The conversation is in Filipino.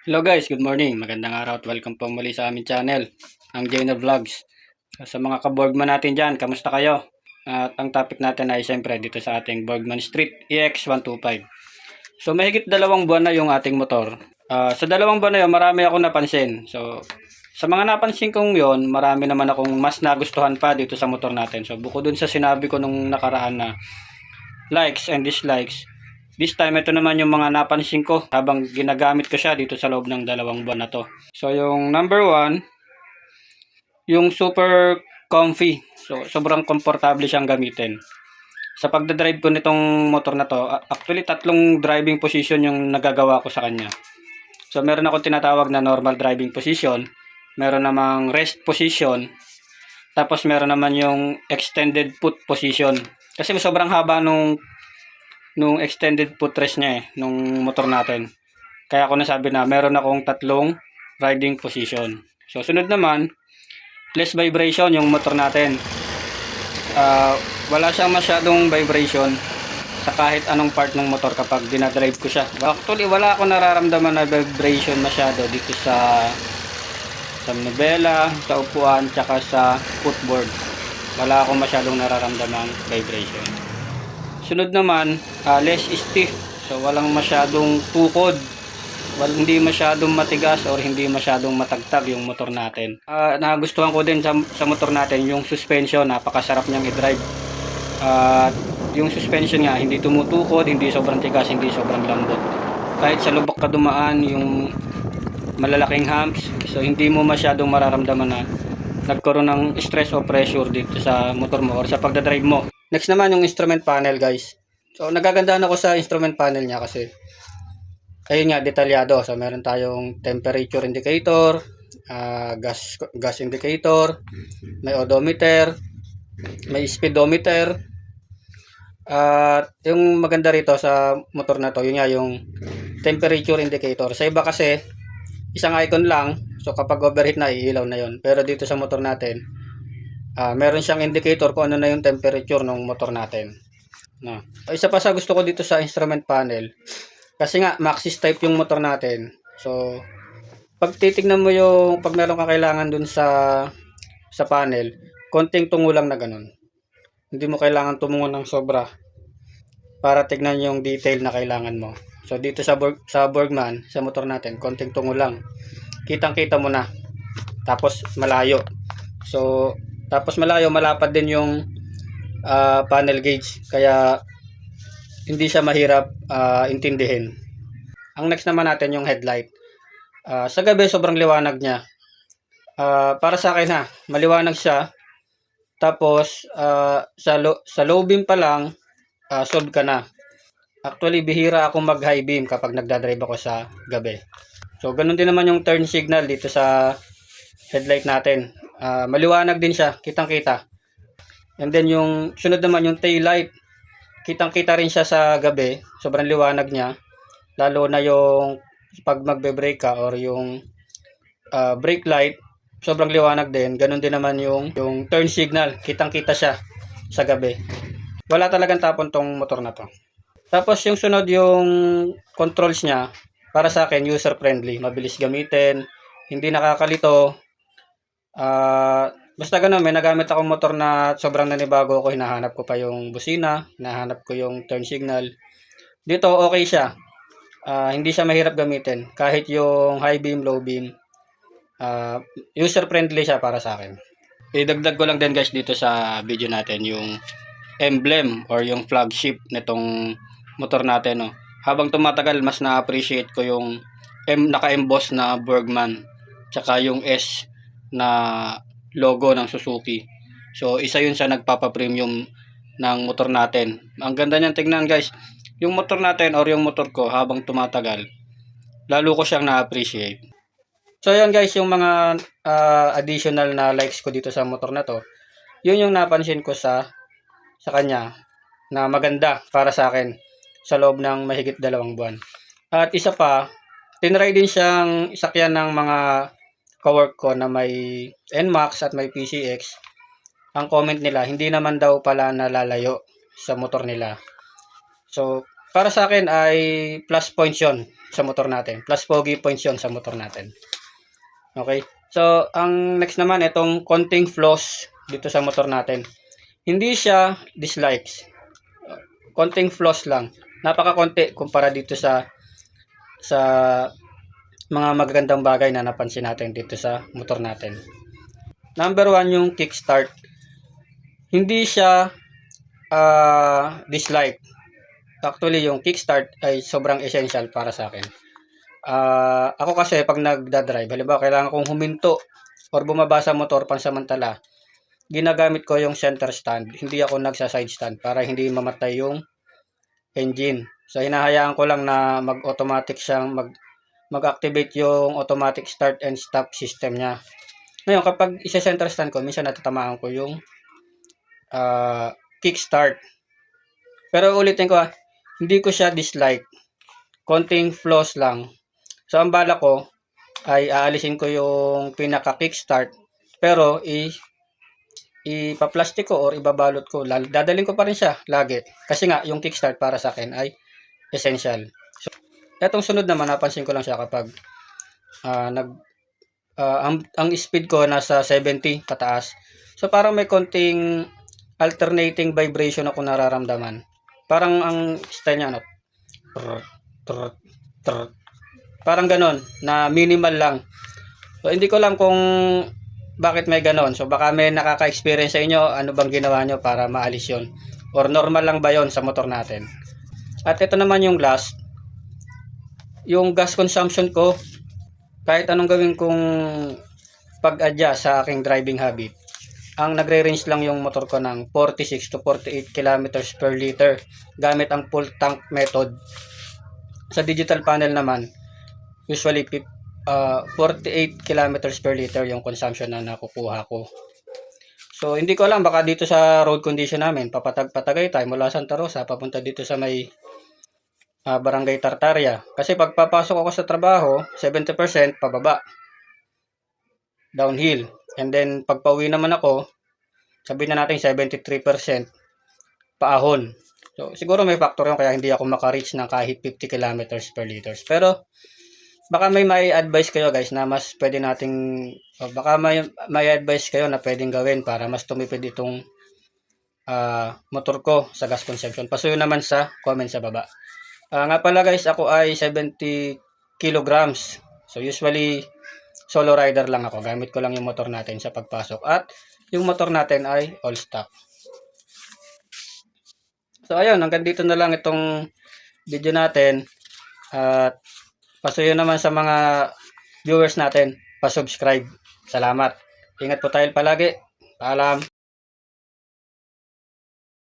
Hello guys, good morning. Magandang araw at welcome po muli sa aming channel, ang Jayner Vlogs. Sa mga ka-Borgman natin dyan, kamusta kayo? At ang topic natin ay siyempre dito sa ating Borgman Street EX125. So mahigit 2 buwan na yung ating motor. Sa 2 buwan na yun, marami akong napansin. So sa mga napansin kong yon, marami naman akong mas nagustuhan pa dito sa motor natin. So bukod dun sa sinabi ko nung nakaraan na likes and dislikes, this time, ito naman yung mga napansin ko habang ginagamit ko siya dito sa loob ng 2 buwan na to. So, yung number 1, yung super comfy. So, sobrang komportable siyang gamitin. Sa pagdadrive ko nitong motor na to, actually, 3 driving position yung nagagawa ko sa kanya. So, meron akong tinatawag na normal driving position. Meron namang rest position. Tapos, meron naman yung extended foot position. Kasi sobrang haba nung extended footrest niya nung motor natin. Kaya ako nasabi na meron akong 3 riding position. So sunod naman, less vibration yung motor natin. Wala siyang masyadong vibration sa kahit anong part ng motor kapag dinadrive ko siya. Actually wala akong nararamdaman na vibration masyado dito sa manubela, sa upuan, tsaka sa footboard. Wala akong masyadong nararamdaman vibration. Sunod naman, less stiff. So walang masyadong tukod. Hindi masyadong matigas or hindi masyadong matagtag yung motor natin. Nagustuhan ko din sa motor natin yung suspension. Napakasarap niyang i-drive. Yung suspension nga, hindi tumutukod, hindi sobrang tigas, hindi sobrang lambot. Kahit sa lubak ka dumaan, yung malalaking humps, so hindi mo masyadong mararamdaman na nagkaroon ng stress o pressure dito sa motor mo or sa pagdadrive mo. Next naman yung instrument panel guys. So nagagandahan ako sa instrument panel niya kasi ayun nga, detalyado. So meron tayong temperature indicator, gas indicator, may odometer, may speedometer. At yung maganda rito sa motor na to, yun nga yung temperature indicator. Sa iba kasi isang icon lang, so kapag overheat na iilaw na yon. Pero dito sa motor natin, meron siyang indicator kung ano na yung temperature ng motor natin. No. Isa pa sa gusto ko dito sa instrument panel, kasi nga Maxxis type yung motor natin. So, pag titignan mo yung pag meron kang kailangan dun sa panel, konting tungo lang na ganun. Hindi mo kailangan tumungo ng sobra para tignan yung detail na kailangan mo. So, dito sa Borgman, sa motor natin, konting tungo lang. Kitang-kita mo na. Tapos malayo. So, tapos malayo, malapad din yung panel gauge. Kaya hindi siya mahirap intindihin. Ang next naman natin yung headlight. Sa gabi, sobrang liwanag niya. Para sa akin ha, maliwanag siya. Tapos, sa low beam pa lang, solve ka na. Actually, bihira akong mag high beam kapag nagdadrive ako sa gabi. So, ganun din naman yung turn signal dito sa headlight natin. Maliwanag din siya, kitang-kita. And then yung sunod naman yung tail light. Kitang-kita rin siya sa gabi, sobrang liwanag niya. Lalo na yung pag magbe-brake ka or yung brake light, sobrang liwanag din. Ganun din naman yung turn signal, kitang-kita siya sa gabi. Wala talagang tapon tong motor na to. Tapos yung sunod yung controls niya, para sa akin user friendly, mabilis gamitin, hindi nakakalito. Basta ganun, may nagamit akong motor na sobrang nanibago ako, hinahanap ko pa yung busina, hinahanap ko yung turn signal. Dito okay siya. Hindi siya mahirap gamitin. Kahit yung high beam, low beam, user friendly siya para sa akin. Idagdag ko lang din guys dito sa video natin yung emblem or yung flagship nitong motor natin. No? Habang tumatagal, mas na-appreciate ko yung naka-emboss na Borgman tsaka yung S na logo ng Suzuki. So isa yun sa nagpapa-premium ng motor natin. Ang ganda niyan tingnan guys. Yung motor natin or yung motor ko habang tumatagal, lalo ko siyang na-appreciate. So yun guys, yung mga additional na likes ko dito sa motor na to, yun yung napansin ko sa kanya na maganda para sa akin sa loob ng mahigit 2 buwan. At isa pa, tinry din siyang isakyan ng mga kawork ko na may NMAX at may PCX. Ang comment nila, hindi naman daw pala nalalayo sa motor nila. So, para sa akin ay plus points yon sa motor natin. Plus pogi points yon sa motor natin. Okay? So, ang next naman, itong konting flaws dito sa motor natin. Hindi siya dislikes. Konting flaws lang. Napaka-konti kumpara dito sa mga magagandang bagay na napansin natin dito sa motor natin. Number 1, yung kickstart. Hindi siya dislike. Actually, yung kickstart ay sobrang essential para sa akin. Ako kasi pag nagdadrive, halimbawa kailangan kong huminto or bumaba sa motor pansamantala, ginagamit ko yung center stand. Hindi ako nagsa-side stand para hindi mamatay yung engine. So, hinahayaan ko lang na mag-automatic siyang mag-activate yung automatic start and stop system niya. Ngayon, kapag isa-center stand ko, minsan natatamaan ko yung kickstart. Pero ulitin ko, hindi ko siya dislike. Konting flaws lang. So, ang bala ko ay aalisin ko yung pinaka-kickstart, pero ipaplastic ko or ibabalot ko. Dadalhin ko pa rin siya lagi. Kasi nga, yung kickstart para sa akin ay essential. So, etong sunod naman, napansin ko lang siya kapag ang speed ko nasa 70 pataas. So, parang may konting alternating vibration ako nararamdaman. Parang ang style niya, parang ganon, na minimal lang. So, hindi ko alam kung bakit may ganon. So, baka may nakaka-experience sa inyo, ano bang ginawa nyo para maalis yon, or normal lang ba yon sa motor natin. At ito naman yung last, yung gas consumption ko, kahit anong gawin kong pag-adjust sa aking driving habit, ang nagre-range lang yung motor ko ng 46 to 48 kilometers per liter gamit ang full tank method. Sa digital panel naman, usually 48 kilometers per liter yung consumption na nakukuha ko. So, hindi ko alam, baka dito sa road condition namin, papatag-patagay tayo mula Santa Rosa, papunta dito sa may Barangay Tartaria. Kasi pagpapasok ako sa trabaho, 70% pababa, downhill. And then, pagpauwi naman ako, sabihin na natin 73% paahon. So, siguro may factor yun kaya hindi ako maka-reach ng kahit 50 kilometers per liter. Pero, baka may advice kayo guys na mas pwede nating, baka may advice kayo na pwedeng gawin para mas tumipid itong motor ko sa gas consumption. Pasuyo naman sa comment sa baba. Nga pala guys, ako ay 70 kilograms. So usually, solo rider lang ako. Gamit ko lang yung motor natin sa pagpasok. At yung motor natin ay all stock. So ayun, hanggang dito na lang itong video natin. At pasuyo naman sa mga viewers natin, pa-subscribe. Salamat. Ingat po tayo palagi. Paalam.